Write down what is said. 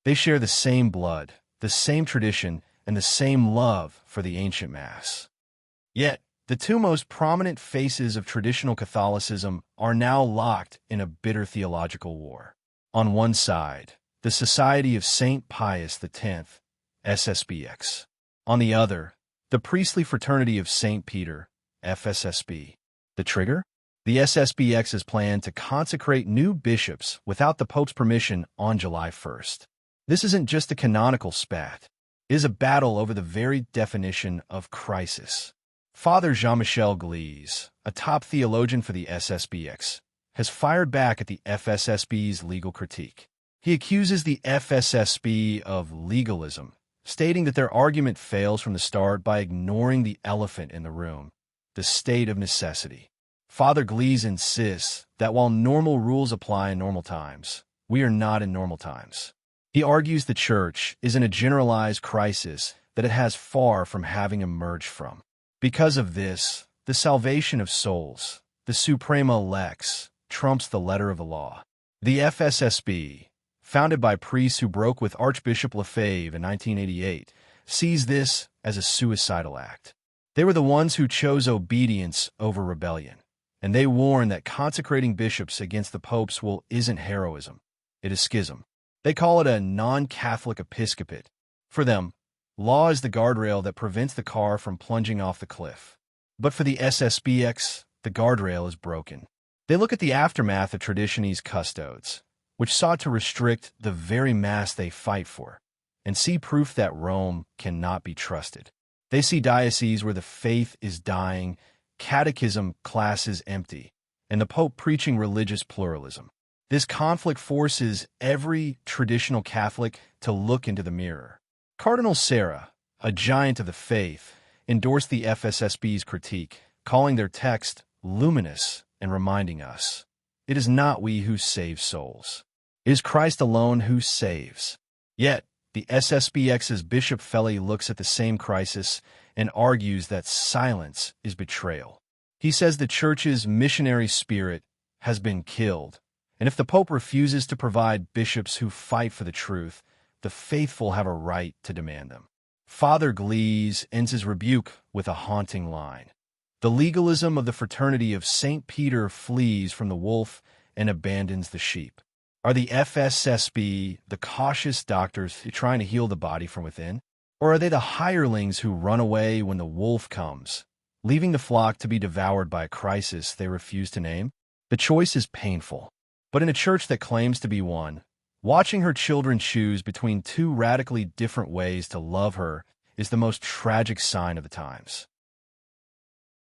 They share the same blood, the same tradition, and the same love for the ancient Mass. Yet, the two most prominent faces of traditional Catholicism are now locked in a bitter theological war. On one side, the Society of St. Pius X, SSPX. On the other, the Priestly Fraternity of St. Peter, FSSP. The trigger? The SSPX's plan to consecrate new bishops without the Pope's permission on July 1st. This isn't just a canonical spat. It is a battle over the very definition of crisis. Father Jean-Michel Gleize, a top theologian for the SSPX, has fired back at the FSSP's legal critique. He accuses the FSSP of legalism, stating that their argument fails from the start by ignoring the elephant in the room, the state of necessity. Father Gleize insists that while normal rules apply in normal times, we are not in normal times. He argues the Church is in a generalized crisis that it has far from having emerged from. Because of this, the salvation of souls, the suprema lex, trumps the letter of the law. The FSSP, founded by priests who broke with Archbishop Lefebvre in 1988, sees this as a suicidal act. They were the ones who chose obedience over rebellion, and they warn that consecrating bishops against the Pope's will isn't heroism, it is schism. They call it a non-Catholic episcopate. For them, law is the guardrail that prevents the car from plunging off the cliff. But for the SSPX, the guardrail is broken. They look at the aftermath of Traditionalist custodes, which sought to restrict the very Mass they fight for, and see proof that Rome cannot be trusted. They see dioceses where the faith is dying, catechism classes empty, and the Pope preaching religious pluralism. This conflict forces every traditional Catholic to look into the mirror. Cardinal Sarah, a giant of the faith, endorsed the FSSP's critique, calling their text luminous and reminding us, it is not we who save souls. It is Christ alone who saves. Yet, the SSPX's Bishop Fellay looks at the same crisis and argues that silence is betrayal. He says the Church's missionary spirit has been killed, and if the Pope refuses to provide bishops who fight for the truth, the faithful have a right to demand them. Father Gleize ends his rebuke with a haunting line. The legalism of the fraternity of St. Peter flees from the wolf and abandons the sheep. Are the FSSP the cautious doctors trying to heal the body from within? Or are they the hirelings who run away when the wolf comes, leaving the flock to be devoured by a crisis they refuse to name? The choice is painful. But in a church that claims to be one, watching her children choose between two radically different ways to love her is the most tragic sign of the times.